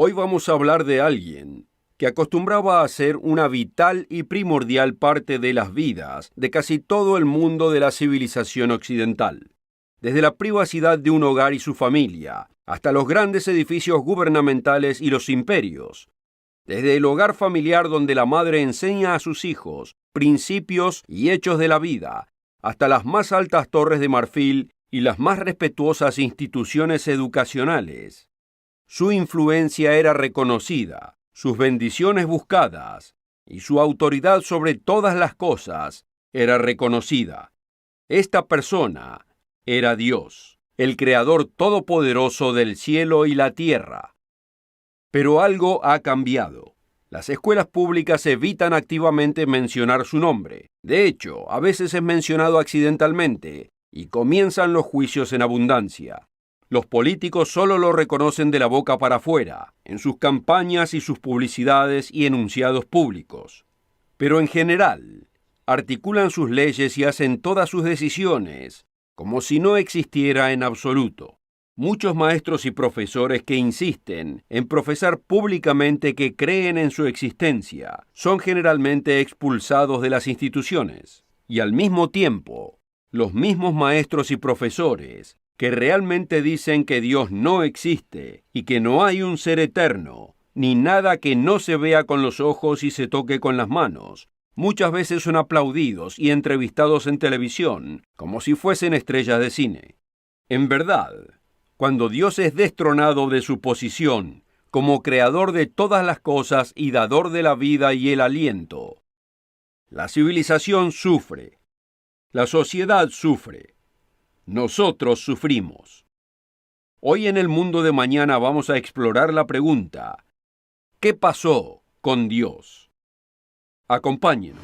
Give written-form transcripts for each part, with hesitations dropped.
Hoy vamos a hablar de alguien que acostumbraba a ser una vital y primordial parte de las vidas de casi todo el mundo de la civilización occidental. Desde la privacidad de un hogar y su familia, hasta los grandes edificios gubernamentales y los imperios. Desde el hogar familiar donde la madre enseña a sus hijos principios y hechos de la vida, hasta las más altas torres de marfil y las más respetuosas instituciones educacionales. Su influencia era reconocida, sus bendiciones buscadas, y su autoridad sobre todas las cosas era reconocida. Esta persona era Dios, el Creador todopoderoso del cielo y la tierra. Pero algo ha cambiado. Las escuelas públicas evitan activamente mencionar su nombre. De hecho, a veces es mencionado accidentalmente, y comienzan los juicios en abundancia. Los políticos solo lo reconocen de la boca para afuera, en sus campañas y sus publicidades y enunciados públicos. Pero en general, articulan sus leyes y hacen todas sus decisiones como si no existiera en absoluto. Muchos maestros y profesores que insisten en profesar públicamente que creen en su existencia son generalmente expulsados de las instituciones. Y al mismo tiempo, los mismos maestros y profesores que realmente dicen que Dios no existe y que no hay un ser eterno, ni nada que no se vea con los ojos y se toque con las manos, muchas veces son aplaudidos y entrevistados en televisión como si fuesen estrellas de cine. En verdad, cuando Dios es destronado de su posición como creador de todas las cosas y dador de la vida y el aliento, la civilización sufre, la sociedad sufre. Nosotros sufrimos. Hoy en el mundo de mañana vamos a explorar la pregunta: ¿qué pasó con Dios? Acompáñenos.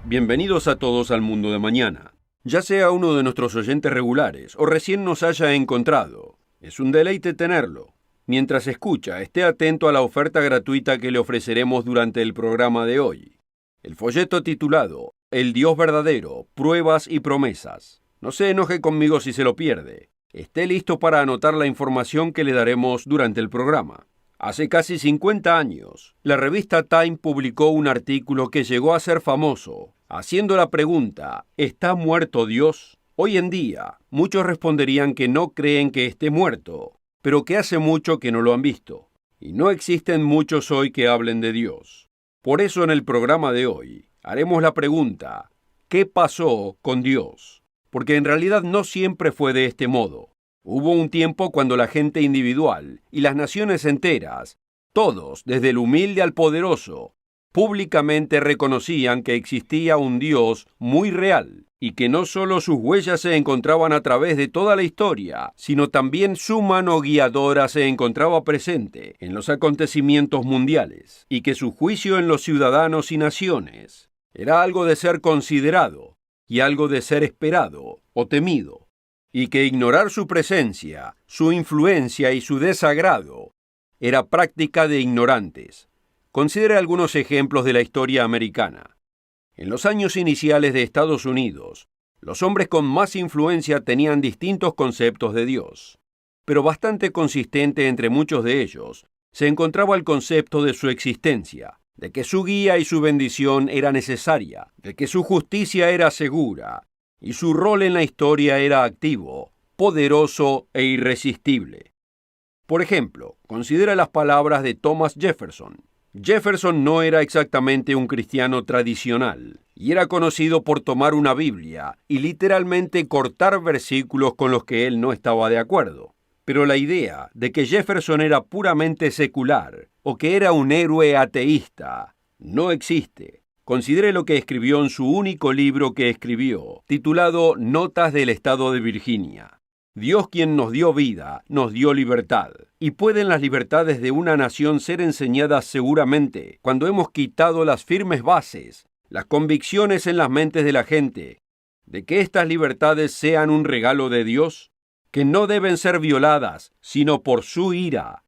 Bienvenidos a todos al mundo de mañana. Ya sea uno de nuestros oyentes regulares o recién nos haya encontrado, es un deleite tenerlo. Mientras escucha, esté atento a la oferta gratuita que le ofreceremos durante el programa de hoy. El folleto titulado El Dios verdadero, pruebas y promesas. No se enoje conmigo si se lo pierde. Esté listo para anotar la información que le daremos durante el programa. Hace casi 50 años, la revista Time publicó un artículo que llegó a ser famoso, haciendo la pregunta: ¿está muerto Dios? Hoy en día, muchos responderían que no creen que esté muerto, pero que hace mucho que no lo han visto. Y no existen muchos hoy que hablen de Dios. Por eso en el programa de hoy haremos la pregunta: ¿qué pasó con Dios? Porque en realidad no siempre fue de este modo. Hubo un tiempo cuando la gente individual y las naciones enteras, todos, desde el humilde al poderoso, públicamente reconocían que existía un Dios muy real y que no solo sus huellas se encontraban a través de toda la historia, sino también su mano guiadora se encontraba presente en los acontecimientos mundiales y que su juicio en los ciudadanos y naciones era algo de ser considerado y algo de ser esperado o temido, y que ignorar su presencia, su influencia y su desagrado era práctica de ignorantes. Considere algunos ejemplos de la historia americana. En los años iniciales de Estados Unidos, los hombres con más influencia tenían distintos conceptos de Dios, pero bastante consistente entre muchos de ellos se encontraba el concepto de su existencia, de que su guía y su bendición era necesaria, de que su justicia era segura y su rol en la historia era activo, poderoso e irresistible. Por ejemplo, considera las palabras de Thomas Jefferson. Jefferson no era exactamente un cristiano tradicional, y era conocido por tomar una Biblia y literalmente cortar versículos con los que él no estaba de acuerdo. Pero la idea de que Jefferson era puramente secular o que era un héroe ateísta no existe. Considere lo que escribió en su único libro que escribió, titulado Notas del Estado de Virginia. Dios, quien nos dio vida, nos dio libertad. ¿Y pueden las libertades de una nación ser enseñadas seguramente cuando hemos quitado las firmes bases, las convicciones en las mentes de la gente, de que estas libertades sean un regalo de Dios, que no deben ser violadas, sino por su ira?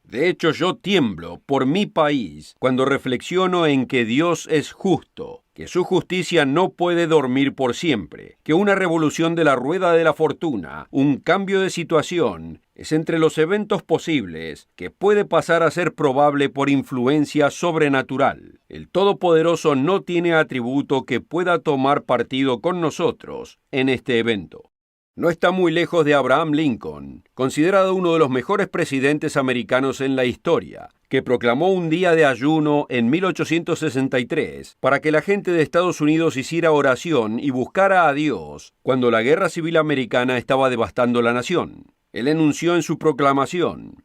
De hecho, yo tiemblo por mi país cuando reflexiono en que Dios es justo que su justicia no puede dormir por siempre, que una revolución de la rueda de la fortuna, un cambio de situación, es entre los eventos posibles que puede pasar a ser probable por influencia sobrenatural. El Todopoderoso no tiene atributo que pueda tomar partido con nosotros en este evento. No está muy lejos de Abraham Lincoln, considerado uno de los mejores presidentes americanos en la historia, que proclamó un día de ayuno en 1863 para que la gente de Estados Unidos hiciera oración y buscara a Dios cuando la Guerra Civil Americana estaba devastando la nación. Él enunció en su proclamación: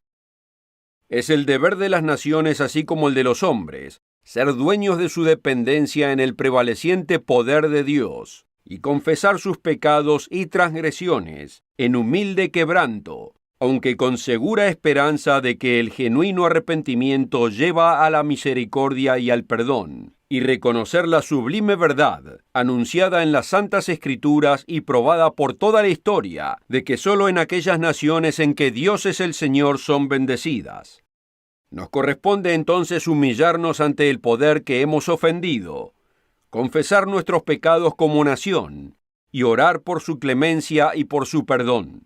«Es el deber de las naciones, así como el de los hombres, ser dueños de su dependencia en el prevaleciente poder de Dios, y confesar sus pecados y transgresiones en humilde quebranto, aunque con segura esperanza de que el genuino arrepentimiento lleva a la misericordia y al perdón, y reconocer la sublime verdad, anunciada en las Santas Escrituras y probada por toda la historia, de que solo en aquellas naciones en que Dios es el Señor son bendecidas. Nos corresponde entonces humillarnos ante el poder que hemos ofendido, confesar nuestros pecados como nación y orar por su clemencia y por su perdón».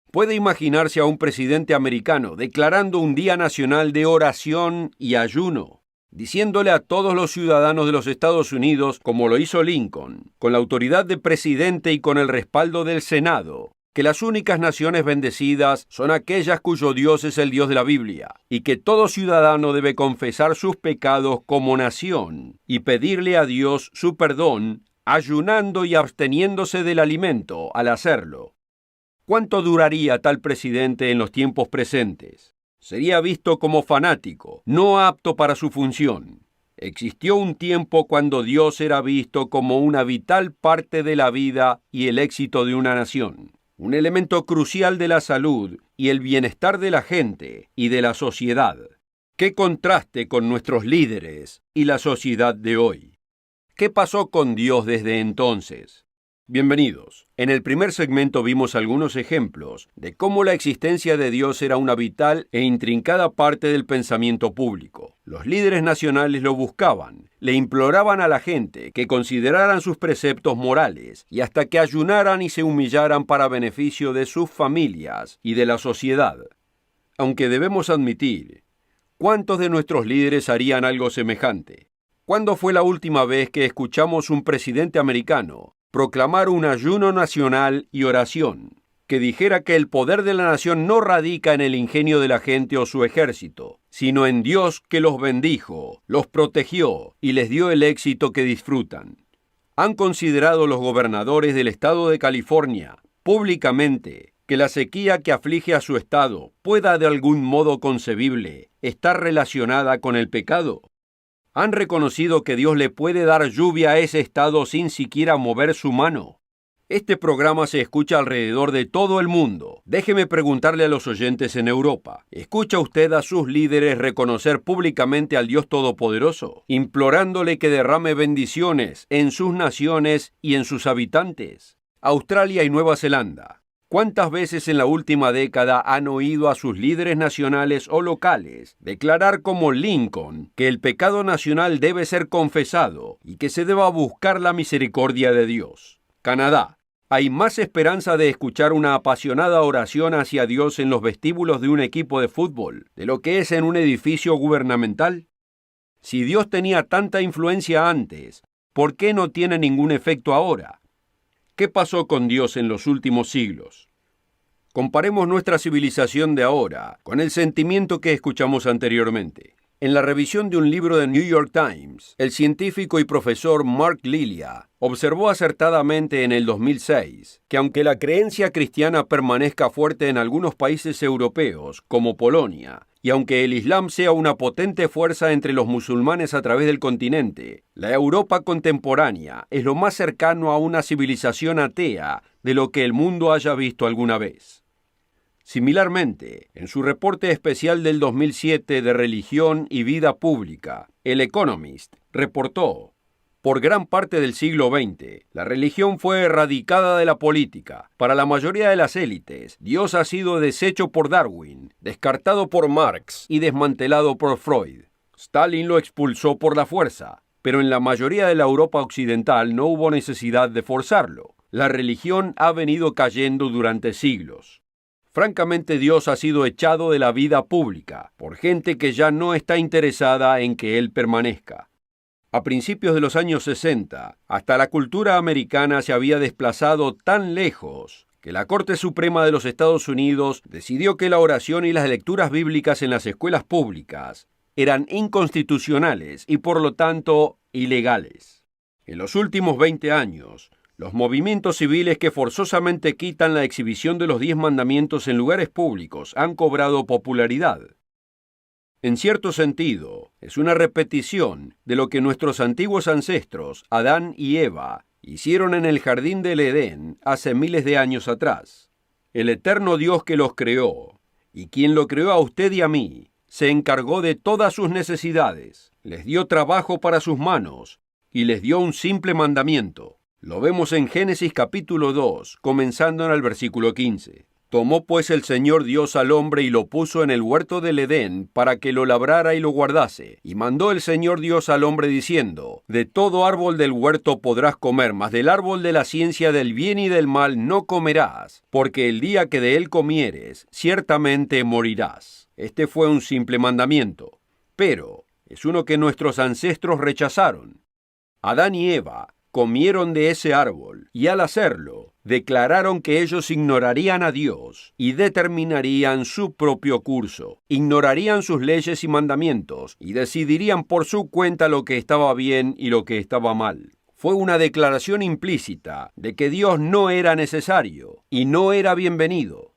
Puede imaginarse a un presidente americano declarando un día nacional de oración y ayuno, diciéndole a todos los ciudadanos de los Estados Unidos, como lo hizo Lincoln, con la autoridad de presidente y con el respaldo del Senado, que las únicas naciones bendecidas son aquellas cuyo Dios es el Dios de la Biblia, y que todo ciudadano debe confesar sus pecados como nación y pedirle a Dios su perdón, ayunando y absteniéndose del alimento al hacerlo. ¿Cuánto duraría tal presidente en los tiempos presentes? Sería visto como fanático, no apto para su función. Existió un tiempo cuando Dios era visto como una vital parte de la vida y el éxito de una nación, un elemento crucial de la salud y el bienestar de la gente y de la sociedad. ¡Qué contraste con nuestros líderes y la sociedad de hoy! ¿Qué pasó con Dios desde entonces? Bienvenidos. En el primer segmento vimos algunos ejemplos de cómo la existencia de Dios era una vital e intrincada parte del pensamiento público. Los líderes nacionales lo buscaban, le imploraban a la gente que consideraran sus preceptos morales y hasta que ayunaran y se humillaran para beneficio de sus familias y de la sociedad. Aunque debemos admitir, ¿cuántos de nuestros líderes harían algo semejante? ¿Cuándo fue la última vez que escuchamos un presidente americano proclamar un ayuno nacional y oración, que dijera que el poder de la nación no radica en el ingenio de la gente o su ejército, sino en Dios que los bendijo, los protegió y les dio el éxito que disfrutan? ¿Han considerado los gobernadores del estado de California públicamente que la sequía que aflige a su estado pueda de algún modo concebible estar relacionada con el pecado? ¿Han reconocido que Dios le puede dar lluvia a ese estado sin siquiera mover su mano? Este programa se escucha alrededor de todo el mundo. Déjeme preguntarle a los oyentes en Europa, ¿escucha usted a sus líderes reconocer públicamente al Dios Todopoderoso, implorándole que derrame bendiciones en sus naciones y en sus habitantes? Australia y Nueva Zelanda. ¿Cuántas veces en la última década han oído a sus líderes nacionales o locales declarar como Lincoln que el pecado nacional debe ser confesado y que se deba buscar la misericordia de Dios? Canadá. ¿Hay más esperanza de escuchar una apasionada oración hacia Dios en los vestíbulos de un equipo de fútbol de lo que es en un edificio gubernamental? Si Dios tenía tanta influencia antes, ¿por qué no tiene ningún efecto ahora? ¿Qué pasó con Dios en los últimos siglos? Comparemos nuestra civilización de ahora con el sentimiento que escuchamos anteriormente. En la revisión de un libro de New York Times, el científico y profesor Mark Lilia observó acertadamente en el 2006 que aunque la creencia cristiana permanezca fuerte en algunos países europeos, como Polonia, y aunque el Islam sea una potente fuerza entre los musulmanes a través del continente, la Europa contemporánea es lo más cercano a una civilización atea de lo que el mundo haya visto alguna vez. Similarmente, en su reporte especial del 2007 de Religión y Vida Pública, El Economist reportó: por gran parte del siglo XX, la religión fue erradicada de la política. Para la mayoría de las élites, Dios ha sido deshecho por Darwin, descartado por Marx y desmantelado por Freud. Stalin lo expulsó por la fuerza. pero en la mayoría de la Europa occidental no hubo necesidad de forzarlo. La religión ha venido cayendo durante siglos. Francamente, Dios ha sido echado de la vida pública por gente que ya no está interesada en que Él permanezca. A principios de los años 60, hasta la cultura americana se había desplazado tan lejos que la Corte Suprema de los Estados Unidos decidió que la oración y las lecturas bíblicas en las escuelas públicas eran inconstitucionales y por lo tanto ilegales. En los últimos 20 años, los movimientos civiles que forzosamente quitan la exhibición de los 10 mandamientos en lugares públicos han cobrado popularidad. En cierto sentido, es una repetición de lo que nuestros antiguos ancestros, Adán y Eva, hicieron en el jardín del Edén hace miles de años atrás. El eterno Dios que los creó, y quien lo creó a usted y a mí, se encargó de todas sus necesidades, les dio trabajo para sus manos y les dio un simple mandamiento. Lo vemos en Génesis capítulo 2, comenzando en el versículo 15. Tomó pues el Señor Dios al hombre y lo puso en el huerto del Edén para que lo labrara y lo guardase. Y mandó el Señor Dios al hombre diciendo: de todo árbol del huerto podrás comer, mas del árbol de la ciencia del bien y del mal no comerás, porque el día que de él comieres, ciertamente morirás. Este fue un simple mandamiento, pero es uno que nuestros ancestros rechazaron. Adán y Eva comieron de ese árbol, y al hacerlo, declararon que ellos ignorarían a Dios y determinarían su propio curso, ignorarían sus leyes y mandamientos, y decidirían por su cuenta lo que estaba bien y lo que estaba mal. Fue una declaración implícita de que Dios no era necesario y no era bienvenido.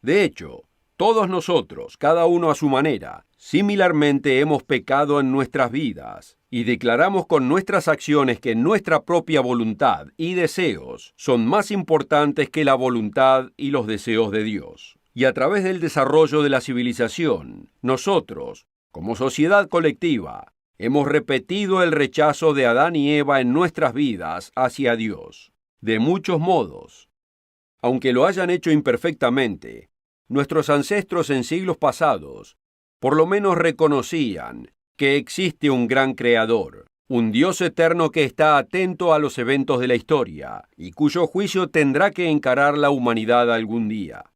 De hecho, todos nosotros, cada uno a su manera, similarmente hemos pecado en nuestras vidas y declaramos con nuestras acciones que nuestra propia voluntad y deseos son más importantes que la voluntad y los deseos de Dios. Y a través del desarrollo de la civilización, nosotros, como sociedad colectiva, hemos repetido el rechazo de Adán y Eva en nuestras vidas hacia Dios, de muchos modos. Aunque lo hayan hecho imperfectamente, nuestros ancestros en siglos pasados por lo menos reconocían que existe un gran creador, un Dios eterno que está atento a los eventos de la historia y cuyo juicio tendrá que encarar la humanidad algún día.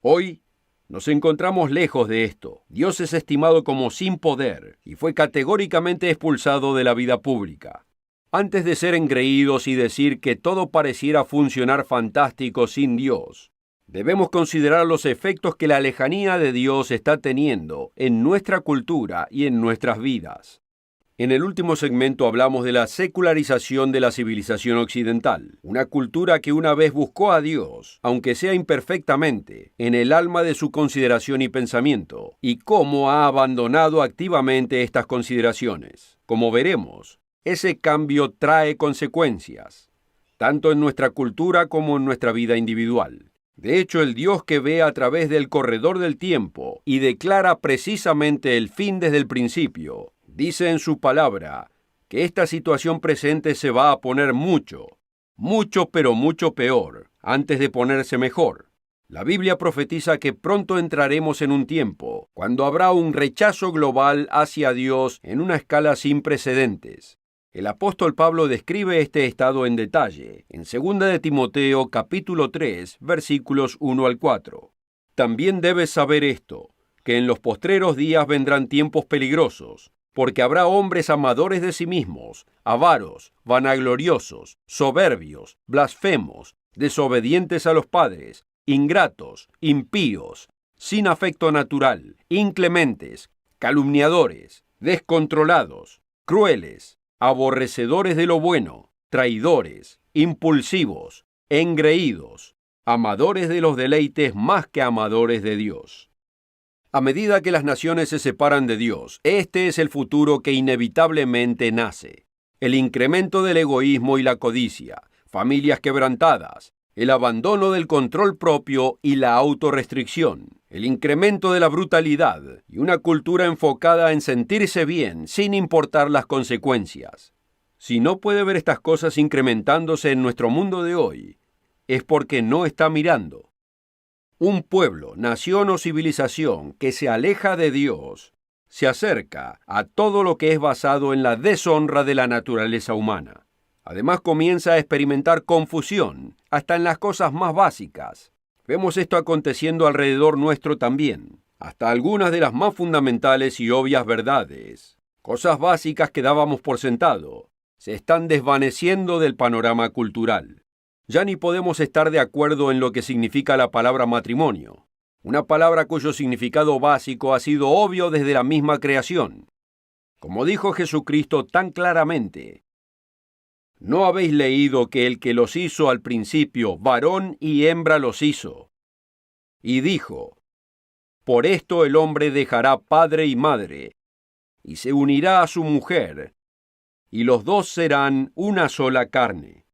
Hoy nos encontramos lejos de esto. Dios es estimado como sin poder y fue categóricamente expulsado de la vida pública. Antes de ser engreídos y decir que todo pareciera funcionar fantástico sin Dios, debemos considerar los efectos que la lejanía de Dios está teniendo en nuestra cultura y en nuestras vidas. En el último segmento hablamos de la secularización de la civilización occidental, una cultura que una vez buscó a Dios, aunque sea imperfectamente, en el alma de su consideración y pensamiento, y cómo ha abandonado activamente estas consideraciones. Como veremos, ese cambio trae consecuencias, tanto en nuestra cultura como en nuestra vida individual. De hecho, el Dios que ve a través del corredor del tiempo y declara precisamente el fin desde el principio, dice en su palabra que esta situación presente se va a poner mucho pero mucho peor, antes de ponerse mejor. La Biblia profetiza que pronto entraremos en un tiempo cuando habrá un rechazo global hacia Dios en una escala sin precedentes. El apóstol Pablo describe este estado en detalle en 2 de Timoteo capítulo 3, versículos 1 al 4. También debes saber esto, que en los postreros días vendrán tiempos peligrosos, porque habrá hombres amadores de sí mismos, avaros, vanagloriosos, soberbios, blasfemos, desobedientes a los padres, ingratos, impíos, sin afecto natural, inclementes, calumniadores, descontrolados, crueles, aborrecedores de lo bueno, traidores, impulsivos, engreídos, amadores de los deleites más que amadores de Dios. A medida que las naciones se separan de Dios, este es el futuro que inevitablemente nace. El incremento del egoísmo y la codicia, familias quebrantadas, el abandono del control propio y la autorrestricción, el incremento de la brutalidad y una cultura enfocada en sentirse bien sin importar las consecuencias. Si no puede ver estas cosas incrementándose en nuestro mundo de hoy, es porque no está mirando. Un pueblo, nación o civilización que se aleja de Dios se acerca a todo lo que es basado en la deshonra de la naturaleza humana. Además, comienza a experimentar confusión, hasta en las cosas más básicas. Vemos esto aconteciendo alrededor nuestro también, hasta algunas de las más fundamentales y obvias verdades. Cosas básicas que dábamos por sentado se están desvaneciendo del panorama cultural. Ya ni podemos estar de acuerdo en lo que significa la palabra matrimonio, una palabra cuyo significado básico ha sido obvio desde la misma creación. Como dijo Jesucristo tan claramente, ¿no habéis leído que el que los hizo al principio, varón y hembra los hizo? Y dijo, por esto el hombre dejará padre y madre, y se unirá a su mujer, y los dos serán una sola carne.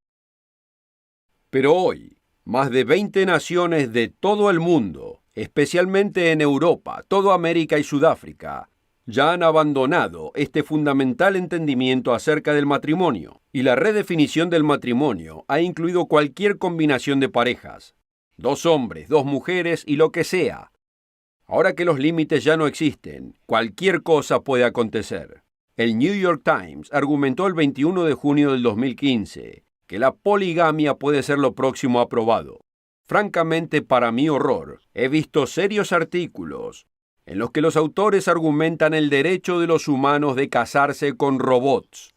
Pero hoy, más de 20 naciones de todo el mundo, especialmente en Europa, toda América y Sudáfrica, ya han abandonado este fundamental entendimiento acerca del matrimonio, y la redefinición del matrimonio ha incluido cualquier combinación de parejas, 2 hombres, 2 mujeres y lo que sea. Ahora que los límites ya no existen, cualquier cosa puede acontecer. El New York Times argumentó el 21 de junio del 2015 que la poligamia puede ser lo próximo aprobado. Francamente, para mi horror, he visto serios artículos en los que los autores argumentan el derecho de los humanos de casarse con robots.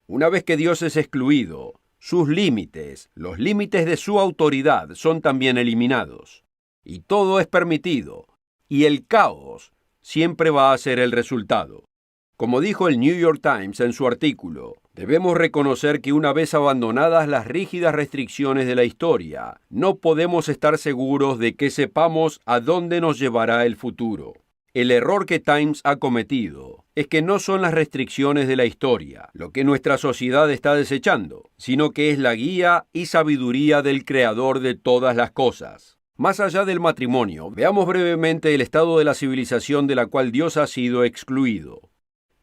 Una vez que Dios es excluido, sus límites, los límites de su autoridad, son también eliminados. Y todo es permitido. Y el caos siempre va a ser el resultado. Como dijo el New York Times en su artículo, debemos reconocer que una vez abandonadas las rígidas restricciones de la historia, no podemos estar seguros de que sepamos a dónde nos llevará el futuro. El error que Times ha cometido es que no son las restricciones de la historia lo que nuestra sociedad está desechando, sino que es la guía y sabiduría del Creador de todas las cosas. Más allá del matrimonio, veamos brevemente el estado de la civilización de la cual Dios ha sido excluido.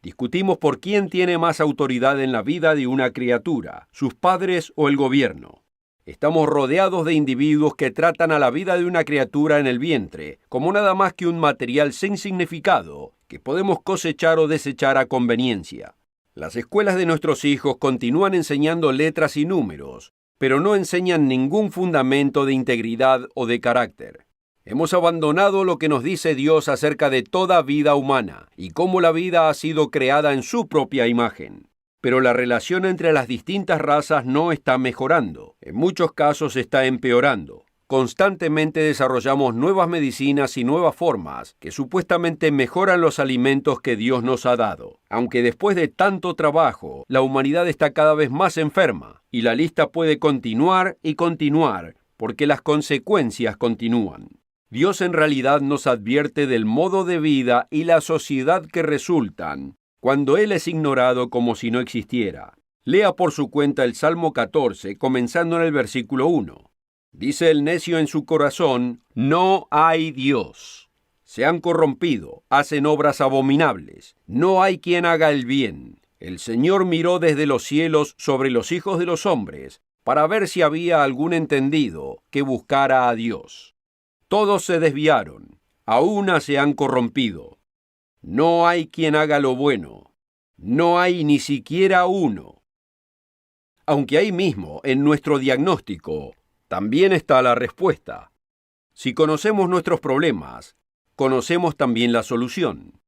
Discutimos por quién tiene más autoridad en la vida de una criatura, sus padres o el gobierno. Estamos rodeados de individuos que tratan a la vida de una criatura en el vientre como nada más que un material sin significado que podemos cosechar o desechar a conveniencia. Las escuelas de nuestros hijos continúan enseñando letras y números, pero no enseñan ningún fundamento de integridad o de carácter. Hemos abandonado lo que nos dice Dios acerca de toda vida humana y cómo la vida ha sido creada en su propia imagen. Pero la relación entre las distintas razas no está mejorando. En muchos casos está empeorando. Constantemente desarrollamos nuevas medicinas y nuevas formas que supuestamente mejoran los alimentos que Dios nos ha dado. Aunque después de tanto trabajo, la humanidad está cada vez más enferma y la lista puede continuar y continuar porque las consecuencias continúan. Dios en realidad nos advierte del modo de vida y la sociedad que resultan cuando Él es ignorado como si no existiera. Lea por su cuenta el Salmo 14, comenzando en el versículo 1. Dice el necio en su corazón, no hay Dios. Se han corrompido, hacen obras abominables. No hay quien haga el bien. El Señor miró desde los cielos sobre los hijos de los hombres para ver si había algún entendido que buscara a Dios. Todos se desviaron, a una se han corrompido. No hay quien haga lo bueno. No hay ni siquiera uno. Aunque ahí mismo, en nuestro diagnóstico, también está la respuesta. Si conocemos nuestros problemas, conocemos también la solución.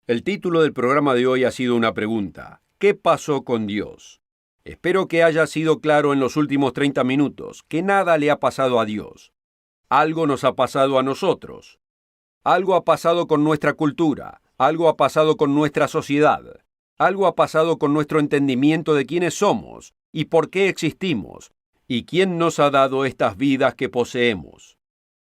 El título del programa de hoy ha sido una pregunta. ¿Qué pasó con Dios? Espero que haya sido claro en los últimos 30 minutos que nada le ha pasado a Dios. Algo nos ha pasado a nosotros. Algo ha pasado con nuestra cultura. Algo ha pasado con nuestra sociedad. Algo ha pasado con nuestro entendimiento de quiénes somos y por qué existimos y quién nos ha dado estas vidas que poseemos.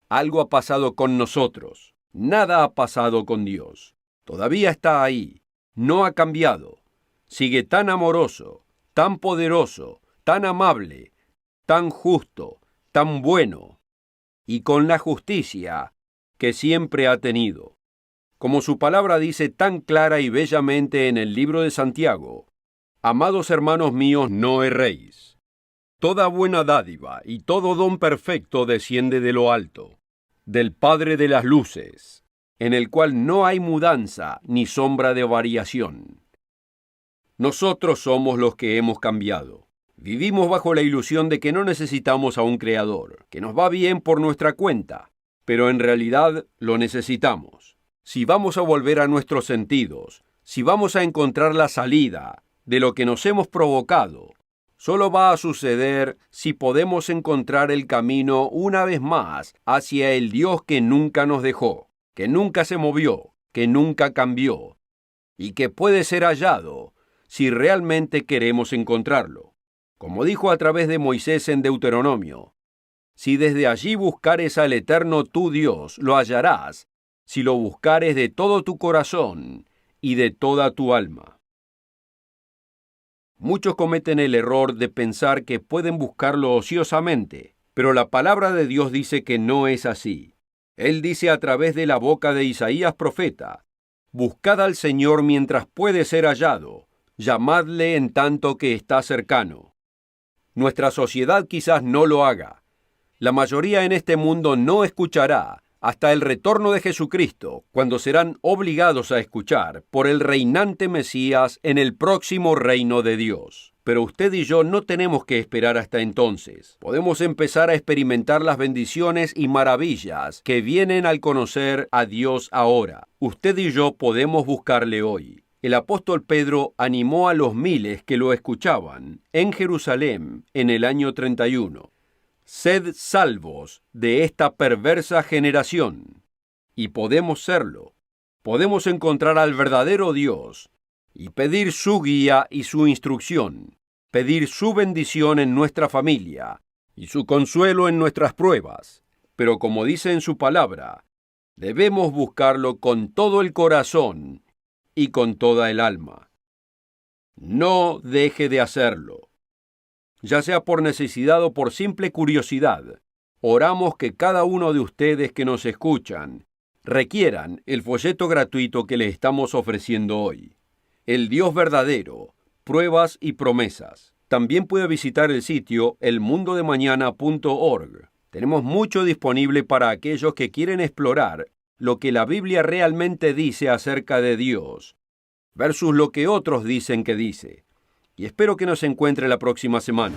Algo ha pasado con nosotros. Nada ha pasado con Dios. Todavía está ahí. No ha cambiado. Sigue tan amoroso, tan poderoso, tan amable, tan justo, tan bueno, y con la justicia que siempre ha tenido. Como su palabra dice tan clara y bellamente en el libro de Santiago, amados hermanos míos, no erréis. Toda buena dádiva y todo don perfecto desciende de lo alto, del Padre de las luces, en el cual no hay mudanza ni sombra de variación. Nosotros somos los que hemos cambiado. Vivimos bajo la ilusión de que no necesitamos a un creador, que nos va bien por nuestra cuenta, pero en realidad lo necesitamos. Si vamos a volver a nuestros sentidos, si vamos a encontrar la salida de lo que nos hemos provocado, solo va a suceder si podemos encontrar el camino una vez más hacia el Dios que nunca nos dejó, que nunca se movió, que nunca cambió, y que puede ser hallado si realmente queremos encontrarlo. Como dijo a través de Moisés en Deuteronomio, si desde allí buscares al eterno tu Dios, lo hallarás, si lo buscares de todo tu corazón y de toda tu alma. Muchos cometen el error de pensar que pueden buscarlo ociosamente, pero la palabra de Dios dice que no es así. Él dice a través de la boca de Isaías profeta, «Buscad al Señor mientras puede ser hallado, llamadle en tanto que está cercano». Nuestra sociedad quizás no lo haga. La mayoría en este mundo no escuchará hasta el retorno de Jesucristo, cuando serán obligados a escuchar por el reinante Mesías en el próximo reino de Dios. Pero usted y yo no tenemos que esperar hasta entonces. Podemos empezar a experimentar las bendiciones y maravillas que vienen al conocer a Dios ahora. Usted y yo podemos buscarle hoy. El apóstol Pedro animó a los miles que lo escuchaban en Jerusalén en el año 31. Sed salvos de esta perversa generación. Y podemos serlo. Podemos encontrar al verdadero Dios y pedir su guía y su instrucción, pedir su bendición en nuestra familia y su consuelo en nuestras pruebas. Pero como dice en su palabra, debemos buscarlo con todo el corazón y con toda el alma. No deje de hacerlo. Ya sea por necesidad o por simple curiosidad, oramos que cada uno de ustedes que nos escuchan requieran el folleto gratuito que les estamos ofreciendo hoy. El Dios verdadero, pruebas y promesas. También puede visitar el sitio elmundodemañana.org. Tenemos mucho disponible para aquellos que quieren explorar lo que la Biblia realmente dice acerca de Dios, versus lo que otros dicen que dice. Y espero que nos encuentre la próxima semana.